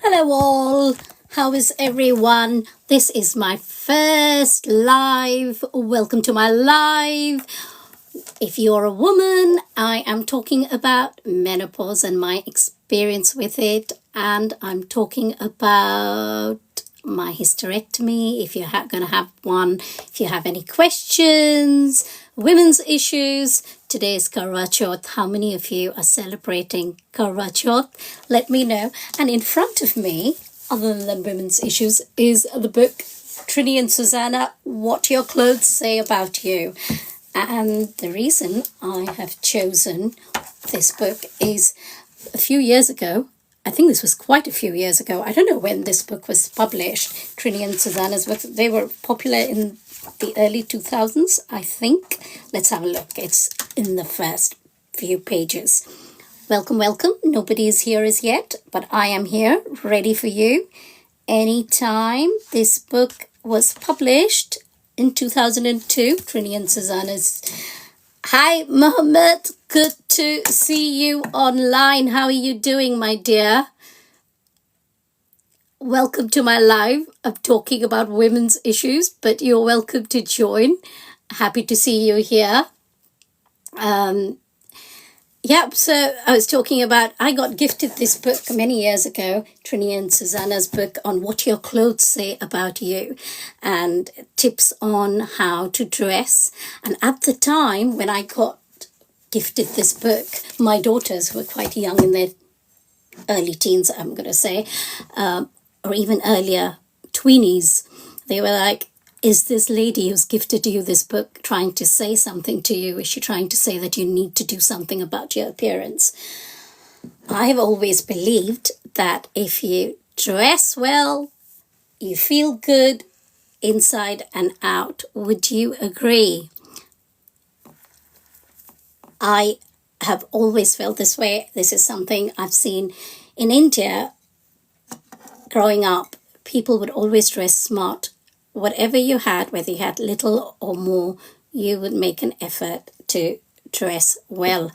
Hello all, how is everyone? This is my first live. Welcome to my live. If you're a woman, I am talking about menopause and my experience with it, and I'm talking about my hysterectomy, if you're going to have one, if you have any questions, women's issues. Today is Karwa Chauth. How many of you are celebrating Karwa Chauth? Let me know. And in front of me, other than women's issues, is the book Trini and Susanna, What Your Clothes Say About You. And the reason I have chosen this book is a few years ago, I think this was quite a few years ago. I don't know when this book was published, Trini and Susanna's book. They were popular in the early 2000s, I think. Let's have a look. It's in the first few pages. Welcome, welcome. Nobody is here as yet, but I am here, ready for you. Anytime. This book was published in 2002, Trini and Susanna's. Hi, Mohammed. Good to see you online. How are you doing, my dear? Welcome to my live. I'm talking about women's issues, but you're welcome to join. Happy to see you here. So I was talking about, I got gifted this book many years ago, Trini and Susanna's book on what your clothes say about you and tips on how to dress. And at the time when I got gifted this book, my daughters were quite young, in their early teens, I'm going to say, or even earlier, tweenies. They were like, is this lady who's gifted you this book trying to say something to you? Is she trying to say that you need to do something about your appearance? I have always believed that if you dress well, you feel good inside and out. Would you agree? I have always felt this way. This is something I've seen in India. Growing up, people would always dress smart. Whatever you had, whether you had little or more, you would make an effort to dress well.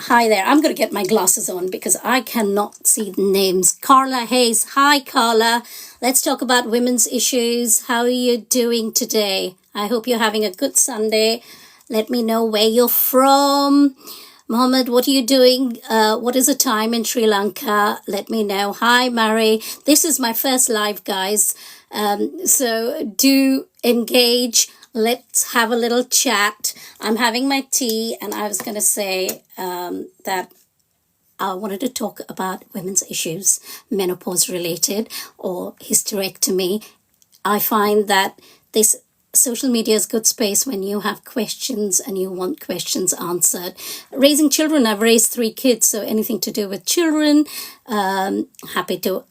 Hi there. I'm going to get my glasses on because I cannot see the names. Carla Hayes. Hi, Carla. Let's talk about women's issues. How are you doing today? I hope you're having a good Sunday. Let me know where you're from. Mohammed, what are you doing? What is the time in Sri Lanka? Let me know. Hi, Mary. This is my first live, guys. So do engage. Let's have a little chat. I'm having my tea, and I was going to say that I wanted to talk about women's issues, menopause related or hysterectomy. I find that this social media is good space when you have questions and you want questions answered. Raising children, I've raised 3 kids, so anything to do with children, happy to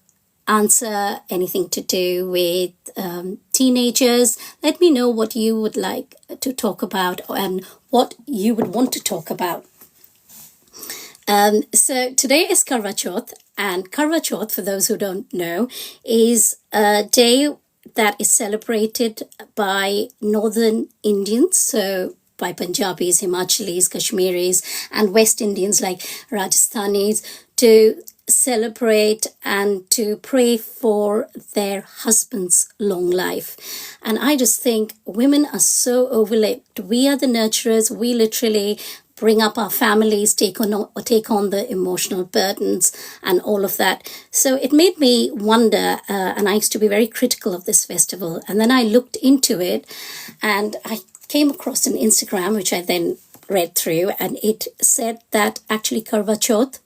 answer. Anything to do with teenagers, let me know what you would like to talk about and what you would want to talk about. So today is Karwa Chauth, and Karwa Chauth, for those who don't know, is a day that is celebrated by northern Indians, so by Punjabis, Himachalis, Kashmiris, and West Indians like Rajasthanis, to celebrate and to pray for their husband's long life. And I just think women are so overlooked. We are the nurturers. We literally bring up our families, take on the emotional burdens and all of that. So it made me wonder, and I used to be very critical of this festival. And then I looked into it, and I came across an Instagram, which I then read through, and it said that actually Karwa Chauth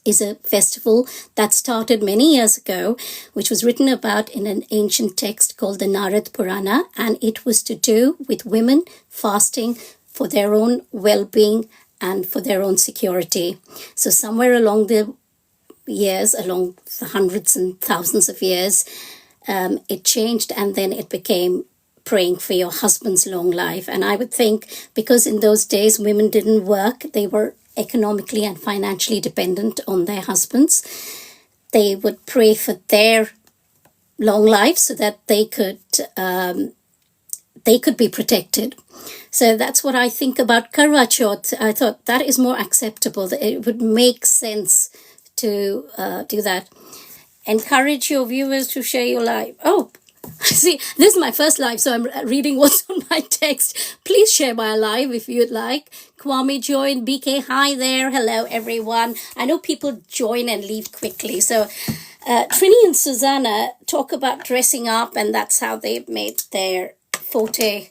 is a festival that started many years ago, which was written about in an ancient text called the Narad Purana, and it was to do with women fasting for their own well-being and for their own security. So somewhere along the years, along the hundreds and thousands of years, it changed, and then it became praying for your husband's long life. And I would think because in those days women didn't work, they were economically and financially dependent on their husbands, they would pray for their long life so that they could be protected. So that's what I think about Karwa Chauth. I thought that is more acceptable, that it would make sense to do that. Encourage your viewers to share your live. Oh, see, this is my first live, so I'm reading what's on my text. Please share my live if you'd like. Kwame joined. BK, hi there. Hello, everyone. I know people join and leave quickly. So Trini and Susanna talk about dressing up, and that's how they made their forte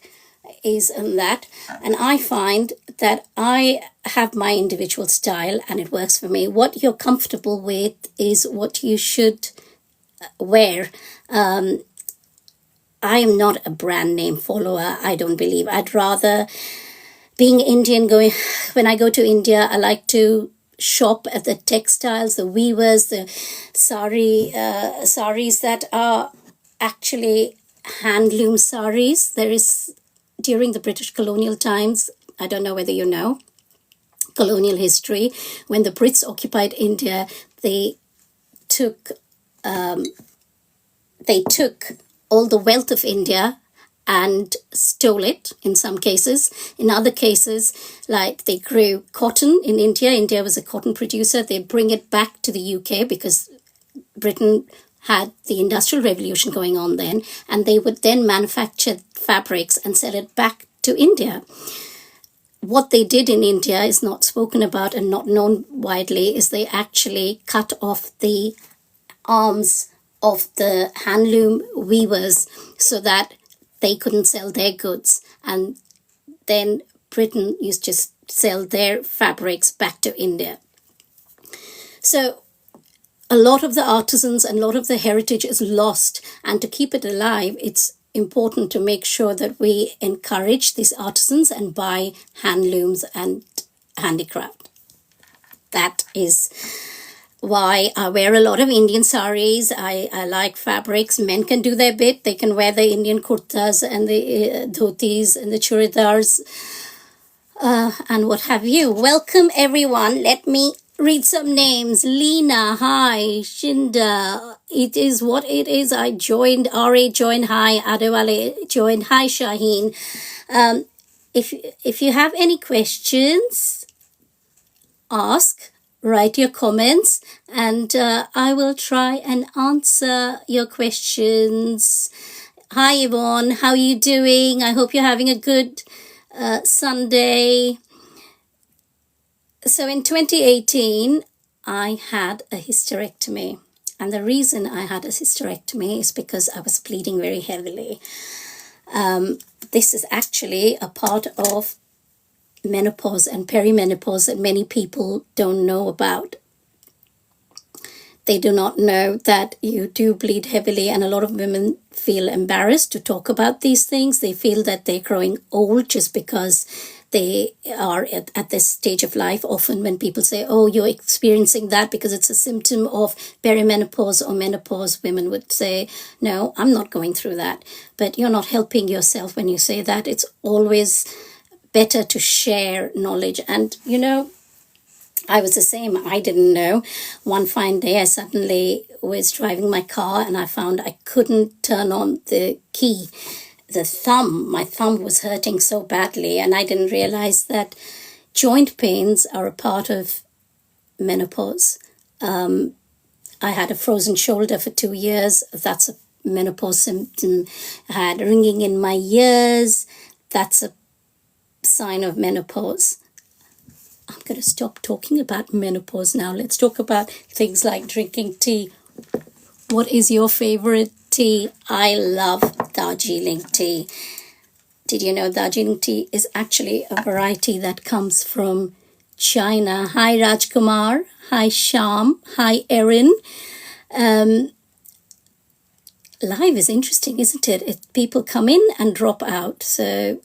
is in that. And I find that I have my individual style and it works for me. What you're comfortable with is what you should wear. I am not a brand name follower. I don't believe. I'd rather, being Indian, when I go to India, I like to shop at the textiles, the weavers, the saris that are actually handloom saris. There is, during the British colonial times, I don't know whether you know, colonial history, when the Brits occupied India, they took all the wealth of India and stole it in some cases. In other cases, like they grew cotton in India. India was a cotton producer. They bring it back to the UK because Britain had the Industrial Revolution going on then, and they would then manufacture fabrics and sell it back to India. What they did in India is not spoken about and not known widely, is they actually cut off the arms of the handloom weavers so that they couldn't sell their goods. And then Britain used to sell their fabrics back to India. So a lot of the artisans and a lot of the heritage is lost. And to keep it alive, it's important to make sure that we encourage these artisans and buy handlooms and handicraft. That is why I wear a lot of Indian saris. I like fabrics. Men can do their bit. They can wear the Indian kurtas and the dhotis and the churidars and what have you. Welcome, everyone. Let me read some names. Lena, hi. Shinda, it is what it is. I joined. RA joined. Hi. Adewale joined. Hi, Shaheen. If you have any questions, ask. Write your comments and I will try and answer your questions. Hi Yvonne, how are you doing? I hope you're having a good Sunday. So in 2018, I had a hysterectomy. And the reason I had a hysterectomy is because I was bleeding very heavily. This is actually a part of menopause and perimenopause that many people don't know about. They do not know that you do bleed heavily, and a lot of women feel embarrassed to talk about these things. They feel that they're growing old just because they are at this stage of life. Often when people say, oh, you're experiencing that because it's a symptom of perimenopause or menopause, women would say, no, I'm not going through that. But you're not helping yourself when you say that. It's always better to share knowledge. And I was the same. I didn't know. One fine day I suddenly was driving my car and I found I couldn't turn on the key. My thumb was hurting so badly, and I didn't realize that joint pains are a part of menopause. I had a frozen shoulder for 2 years. That's a menopause symptom. I had ringing in my ears. That's a sign of menopause. I'm going to stop talking about menopause now. Let's talk about things like drinking tea. What is your favorite tea? I love Darjeeling tea. Did you know Darjeeling tea is actually a variety that comes from China? Hi Rajkumar. Hi Sham. Hi Erin. Live is interesting, isn't it? People come in and drop out. So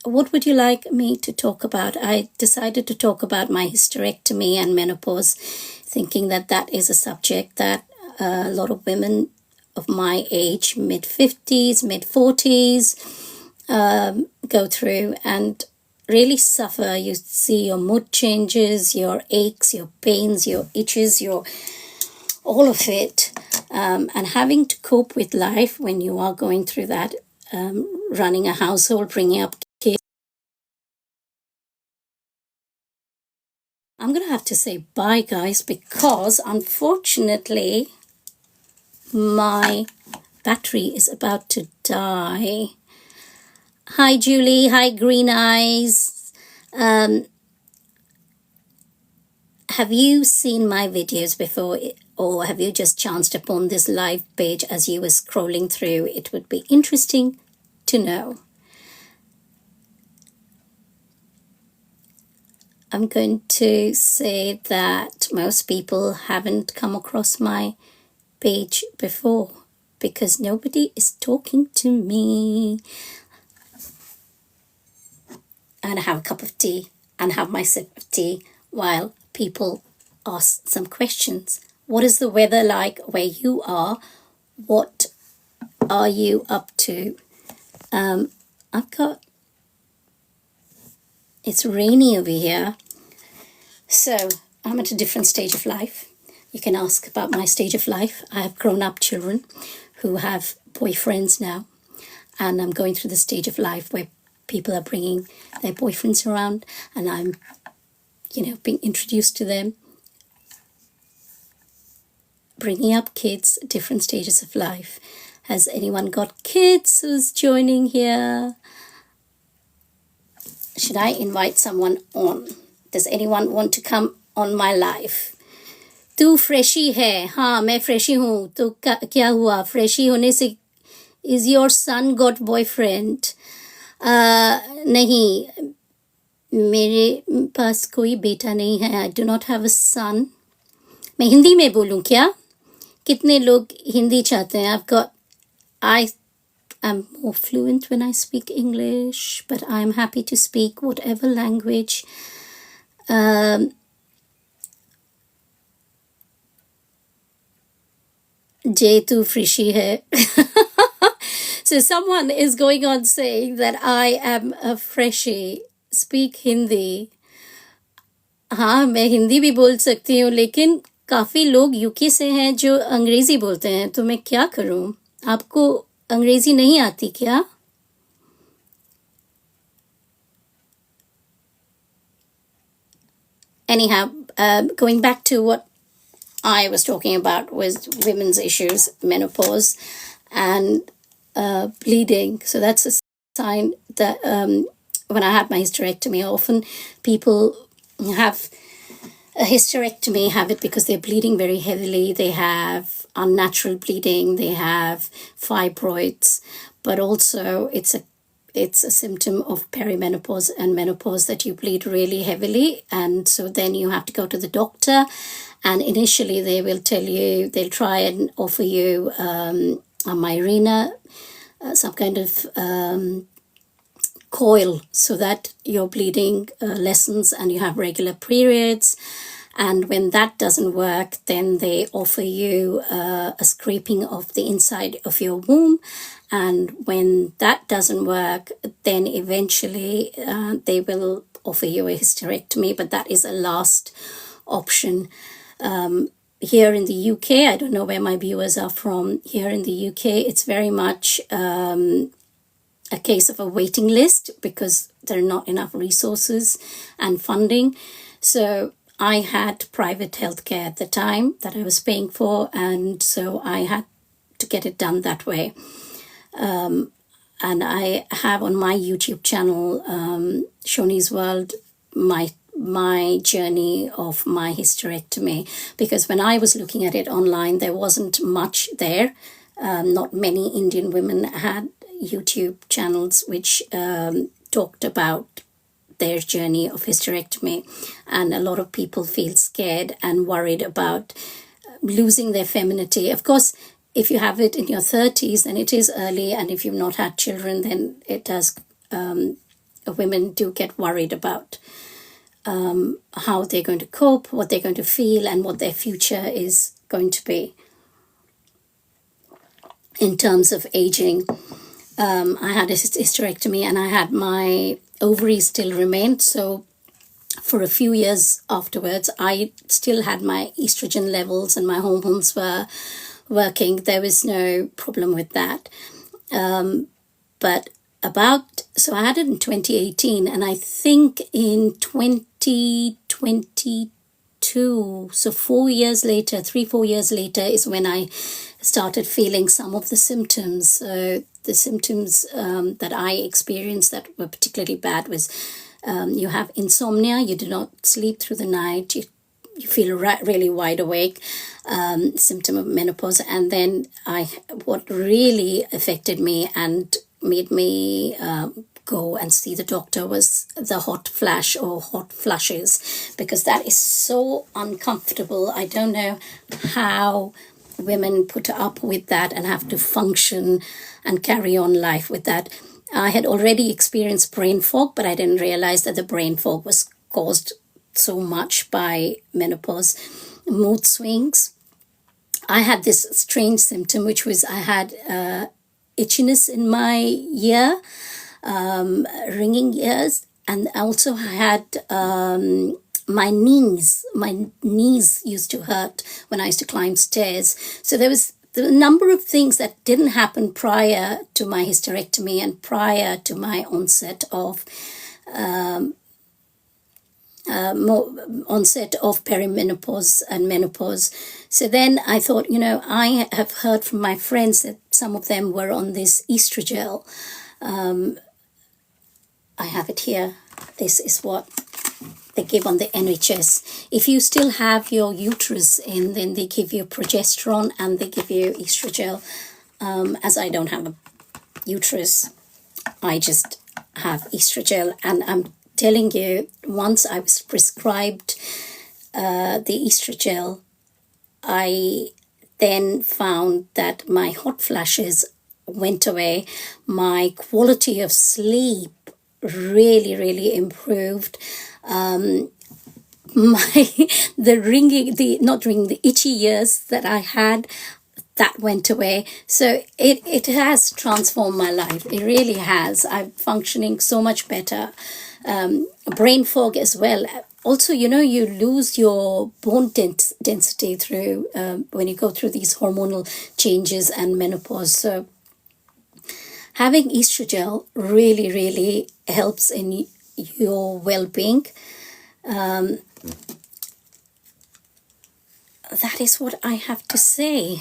what would you like me to talk about? I decided to talk about my hysterectomy and menopause, thinking that that is a subject that a lot of women of my age, mid-50s, mid-40s, go through and really suffer. You see your mood changes, your aches, your pains, your itches, all of it. And having to cope with life when you are going through that, running a household, bringing up kids. I'm going to have to say bye, guys, because unfortunately my battery is about to die. Hi, Julie. Hi, Green Eyes. Have you seen my videos before, or have you just chanced upon this live page as you were scrolling through? It would be interesting to know. I'm going to say that most people haven't come across my page before because nobody is talking to me. I'm going to have a cup of tea and have my sip of tea while people ask some questions. What is the weather like where you are? What are you up to? It's rainy over here. So I'm at a different stage of life. You can ask about my stage of life. I have grown-up children who have boyfriends now. And I'm going through the stage of life where people are bringing their boyfriends around and I'm, being introduced to them. Bringing up kids, different stages of life. Has anyone got kids who's joining here? Should I invite someone on? Does anyone want to come on my live? तू freshie है. हाँ, मैं freshie हूँ. तो क्या हुआ? Freshie होने से is your son got boyfriend? नहीं, मेरे पास कोई बेटा नहीं है. I do not have a son. मैं हिंदी में बोलूँ क्या? कितने लोग हिंदी चाहते हैं? I am more fluent when I speak English, but I'm happy to speak whatever language. Jay tu frishy hai. So someone is going on saying that I am a freshie. Speak Hindi. हाँ, मैं हिंदी भी बोल सकती हूँ, लेकिन काफ़ी लोग UK से हैं जो अंग्रेज़ी बोलते हैं, तो मैं क्या करूँ? आपको अंग्रेज़ी नहीं आती क्या? Anyhow, going back to what I was talking about was women's issues, menopause, and bleeding. So that's a sign that when I had my hysterectomy, often people have a hysterectomy have it because they're bleeding very heavily. They have unnatural bleeding. They have fibroids, but also it's a symptom of perimenopause and menopause that you bleed really heavily, and so then you have to go to the doctor. And initially, they will tell you, they'll try and offer you a Mirena, some kind of coil, so that your bleeding lessens and you have regular periods. And when that doesn't work, then they offer you a scraping of the inside of your womb. And when that doesn't work, then eventually they will offer you a hysterectomy, but that is a last option. Here in the UK, I don't know where my viewers are from. Here in the UK, it's very much a case of a waiting list because there are not enough resources and funding. So I had private healthcare at the time that I was paying for, and so I had to get it done that way. And I have on my YouTube channel, Shoni's World, my journey of my hysterectomy, because when I was looking at it online, there wasn't much there. Not many Indian women had YouTube channels which talked about their journey of hysterectomy, and a lot of people feel scared and worried about losing their femininity. Of course, if you have it in your 30s, then it is early, and if you've not had children, then it does. Women do get worried about how they're going to cope, what they're going to feel, and what their future is going to be in terms of aging. I had a hysterectomy and I had my ovaries still remained. So for a few years afterwards, I still had my estrogen levels and my hormones were working. There was no problem with that. So I had it in 2018, and I think in 2022, So 4 years later, 3, 4 years later is when I started feeling some of the symptoms. So the symptoms that I experienced that were particularly bad was you have insomnia, you do not sleep through the night, you feel really wide awake, symptom of menopause. And then what really affected me and made me go and see the doctor was the hot flash or hot flushes, because that is so uncomfortable. I don't know how women put up with that and have to function and carry on life with that. I had already experienced brain fog, but I didn't realize that the brain fog was caused so much by menopause. Mood swings. I had this strange symptom, which was I had itchiness in my ear, ringing ears, and also I had my knees used to hurt when I used to climb stairs. So there was the number of things that didn't happen prior to my hysterectomy and prior to my onset of perimenopause and menopause. So then I thought, I have heard from my friends that some of them were on this estrogel. I have it here. This is what they give on the NHS. If you still have your uterus in, then they give you progesterone and they give you estrogel. As I don't have a uterus, I just have estrogel. And I'm telling you, once I was prescribed the estrogel, I then found that my hot flashes went away. My quality of sleep really improved. The itchy ears that I had, that went away. So it has transformed my life. It really has. I'm functioning so much better. Brain fog as well. Also, you lose your bone density through when you go through these hormonal changes and menopause. So having estrogel really helps in your well-being. That is what I have to say.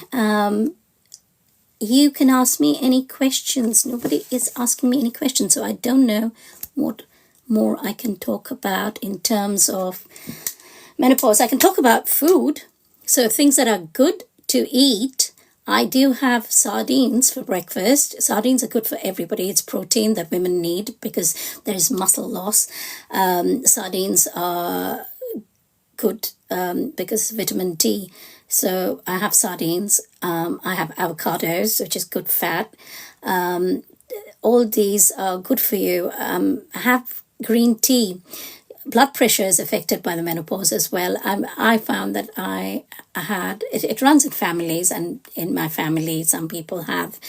You can ask me any questions. Nobody is asking me any questions, so I don't know what more I can talk about in terms of menopause. I can talk about food. So things that are good to eat. I do have sardines for breakfast. Sardines are good for everybody. It's protein that women need because there is muscle loss. Sardines are good because vitamin D. So I have sardines. I have avocados, which is good fat. All these are good for you. I have green tea. Blood pressure is affected by the menopause as well. I found that it runs in families, and in my family, some people have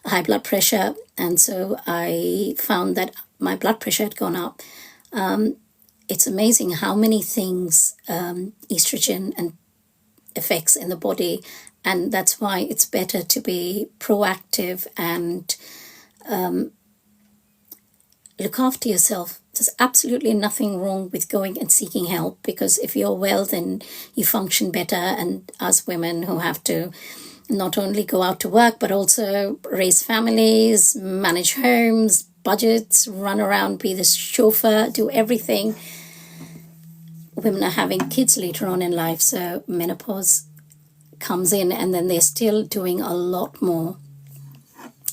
high blood pressure. And so I found that my blood pressure had gone up. It's amazing how many things estrogen and affects in the body. And that's why it's better to be proactive and look after yourself. There's absolutely nothing wrong with going and seeking help, because if you're well, then you function better. And us women who have to not only go out to work, but also raise families, manage homes, budgets, run around, be the chauffeur, do everything. Women are having kids later on in life, so menopause comes in, and then they're still doing a lot more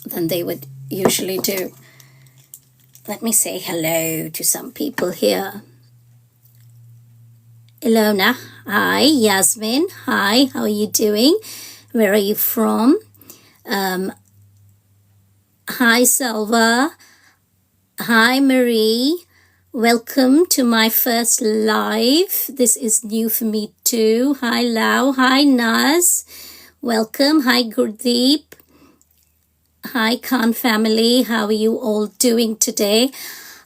than they would usually do. Let me say hello to some people here. Ilona, hi. Yasmin, hi. How are you doing? Where are you from? Hi, Selva. Hi, Marie. Welcome to my first live. This is new for me too. Hi, Lau. Hi, Naz. Welcome. Hi, Gurdeep. Hi, Khan family. How are you all doing today?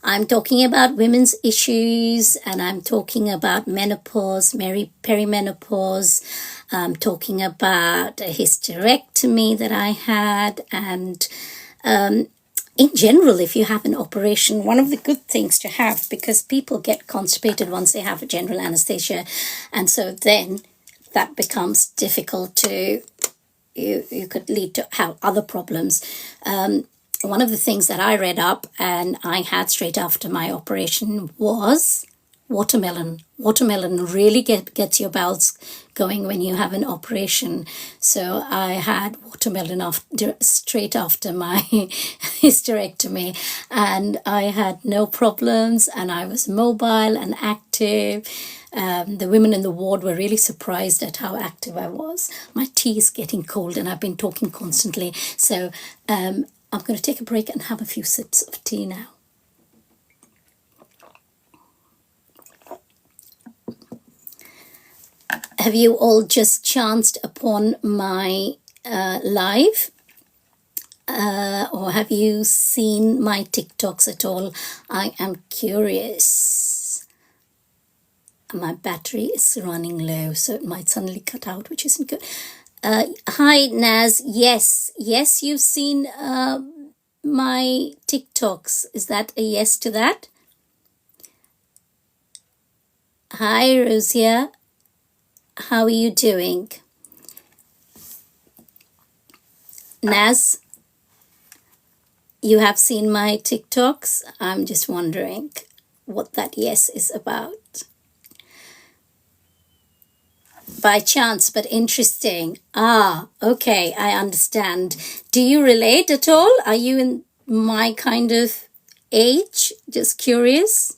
I'm talking about women's issues, and I'm talking about menopause, perimenopause. I'm talking about a hysterectomy that I had, and in general, if you have an operation, one of the good things to have, because people get constipated once they have a general anesthesia, and so then that becomes difficult to, you could lead to have other problems. One of the things that I read up and I had straight after my operation was watermelon. Watermelon really gets your bowels going when you have an operation. So I had watermelon straight after my hysterectomy, and I had no problems, and I was mobile and active. The women in the ward were really surprised at how active I was. My tea is getting cold and I've been talking constantly. So I'm going to take a break and have a few sips of tea now. Have you all just chanced upon my live? Or have you seen my TikToks at all? I am curious. My battery is running low, so it might suddenly cut out, which isn't good. Hi, Naz. Yes, you've seen my TikToks. Is that a yes to that? Hi, Rosia. How are you doing? Naz, you have seen my TikToks? I'm just wondering what that yes is about. By chance, but interesting. Ah, okay, I understand. Do you relate at all? Are you in my kind of age? Just curious.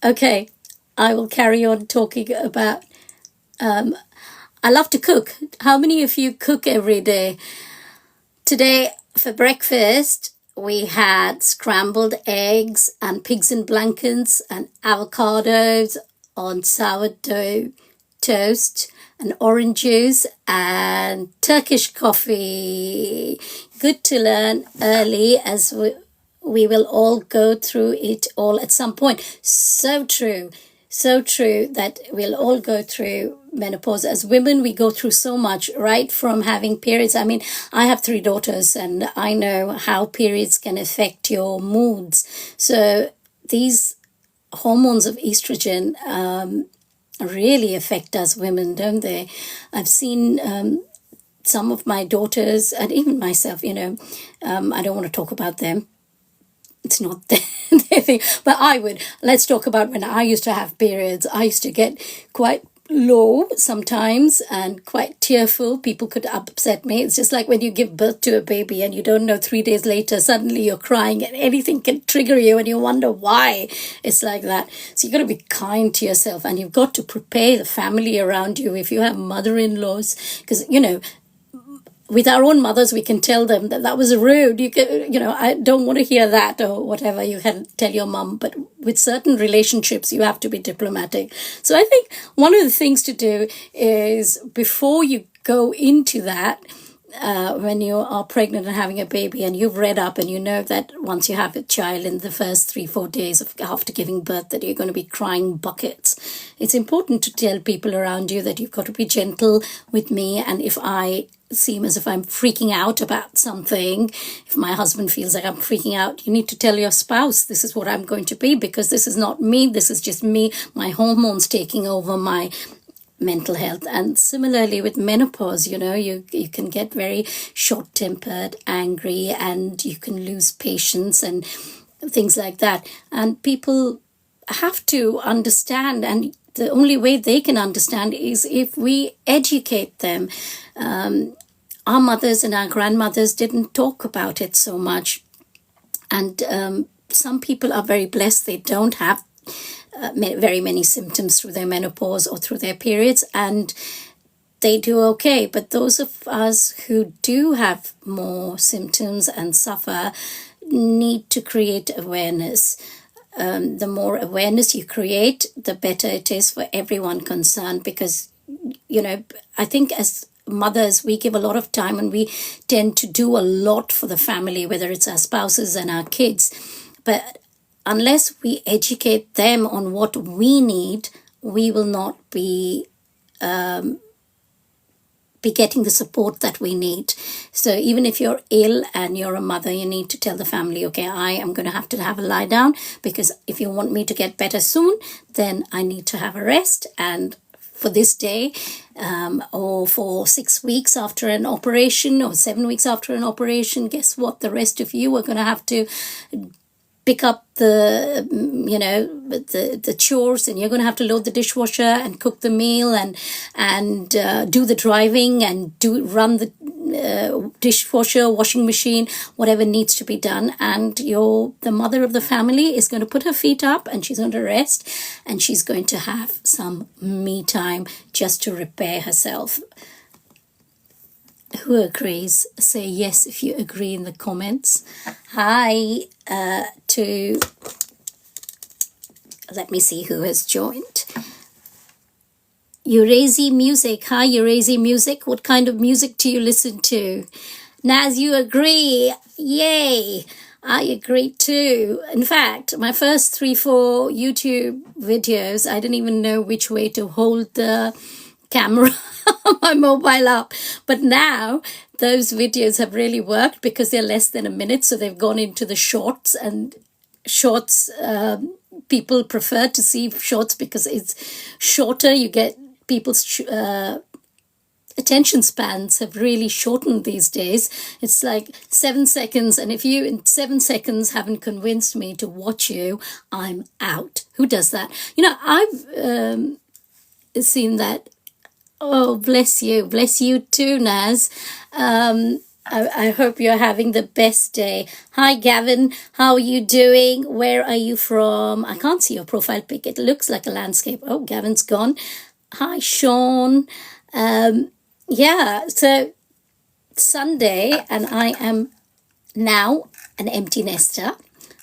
Okay, I will carry on talking about. I love to cook. How many of you cook every day? Today for breakfast we had scrambled eggs and pigs in blankets and avocados on sourdough toast and orange juice and Turkish coffee. Good to learn early, as we will all go through it all at some point. So true that we'll all go through menopause. As women, we go through so much, right from having periods. I mean, I have 3 daughters and I know how periods can affect your moods. So these hormones of estrogen really affect us women, don't they? I've seen some of my daughters and even myself, I don't want to talk about them. It's not their thing, but I would. Let's talk about when I used to have periods. I used to get quite low sometimes and quite tearful. People could upset me. It's just like when you give birth to a baby and you don't know 3 days later, suddenly you're crying and anything can trigger you and you wonder why it's like that. So you've got to be kind to yourself and you've got to prepare the family around you. If you have mother-in-laws, because, with our own mothers, we can tell them that was rude. I don't want to hear that or whatever. You can tell your mum, but with certain relationships, you have to be diplomatic. So I think one of the things to do is before you go into that, when you are pregnant and having a baby and you've read up and you know that once you have a child in the first 3-4 days after giving birth that you're going to be crying buckets, it's important to tell people around you that you've got to be gentle with me, and if I seem as if I'm freaking out about something, if my husband feels like I'm freaking out, you need to tell your spouse, this is what I'm going to be, because this is not me, this is just me, my hormones taking over my mental health. And similarly with menopause, you can get very short-tempered, angry, and you can lose patience and things like that. And people have to understand, and the only way they can understand is if we educate them. Our mothers and our grandmothers didn't talk about it so much. And some people are very blessed. They don't have very many symptoms through their menopause or through their periods, and they do okay. But those of us who do have more symptoms and suffer need to create awareness. The more awareness you create, the better it is for everyone concerned, because, I think as mothers, we give a lot of time and we tend to do a lot for the family, whether it's our spouses and our kids. But unless we educate them on what we need, we will not be getting the support that we need. So even if you're ill and you're a mother, you need to tell the family, okay, I am going to have a lie down, because if you want me to get better soon, then I need to have a rest. And for this day, or for 6 weeks after an operation, or 7 weeks after an operation, guess what? The rest of you are going to have to pick up the chores, and you're going to have to load the dishwasher and cook the meal and do the driving and run the dishwasher, washing machine, whatever needs to be done. And the mother of the family is going to put her feet up, and she's going to rest, and she's going to have some me time just to repair herself. Who agrees? Say yes if you agree in the comments. Hi to, let me see who has joined. Urazi Music. Hi, Urazi Music. What kind of music do you listen to? Naz, you agree. Yay. I agree too. In fact, my first 3-4 YouTube videos, I didn't even know which way to hold the camera my mobile up, but now those videos have really worked because they're less than a minute, so they've gone into the shorts, and shorts, people prefer to see shorts because it's shorter. You get people's attention spans have really shortened these days. It's like 7 seconds, and if you in 7 seconds haven't convinced me to watch you, I'm out. Who does that? I've seen that. Oh, bless you. Bless you too, Naz. I hope you're having the best day. Hi, Gavin. How are you doing? Where are you from? I can't see your profile pic. It looks like a landscape. Oh, Gavin's gone. Hi, Sean. Yeah, so Sunday, and I am now an empty nester.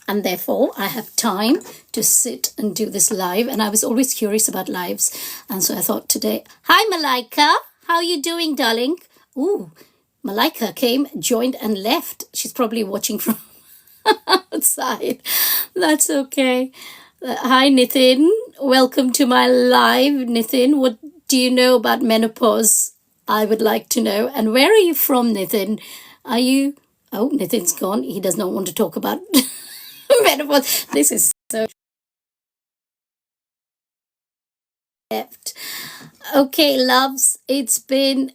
And therefore, I have time to sit and do this live. And I was always curious about lives. And so I thought today, hi, Malika. How are you doing, darling? Ooh, Malika came, joined, and left. She's probably watching from outside. That's okay. Hi, Nitin. Welcome to my live. Nitin, what do you know about menopause? I would like to know. And where are you from, Nitin? Are you... Oh, Nitin's gone. He does not want to talk about... menopause. This is so left. Okay, loves, it's been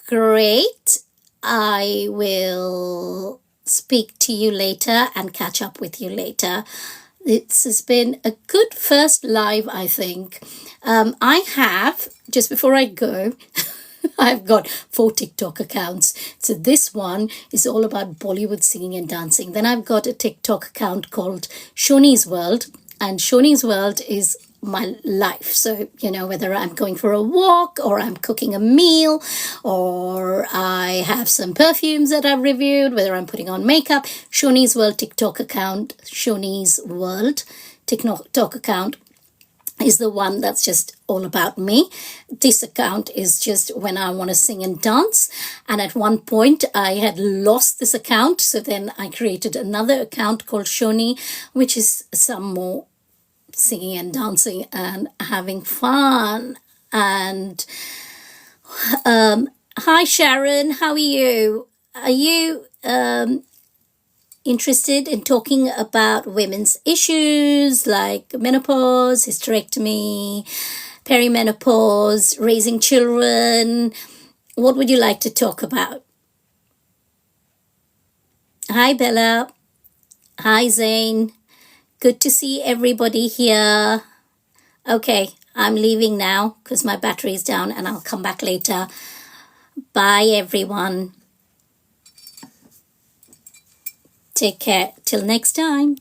great. I will speak to you later and catch up with you later. This has been a good first live, I think. I have, just before I go, I've got 4 TikTok accounts. So this one is all about Bollywood singing and dancing. Then I've got a TikTok account called Shoni's World. And Shoni's World is my life. So, whether I'm going for a walk or I'm cooking a meal or I have some perfumes that I've reviewed, whether I'm putting on makeup, Shoni's World TikTok account, Shoni's World TikTok account is the one that's just all about me. This account is just when I want to sing and dance. And at one point I had lost this account. So then I created another account called Shoni, which is some more singing and dancing and having fun. And hi, Sharon. How are you? Are you interested in talking about women's issues like menopause, hysterectomy, perimenopause, raising children? What would you like to talk about? Hi, Bella. Hi, Zane. Good to see everybody here. Okay, I'm leaving now because my battery is down, and I'll come back later. Bye, everyone. Take care. Till next time.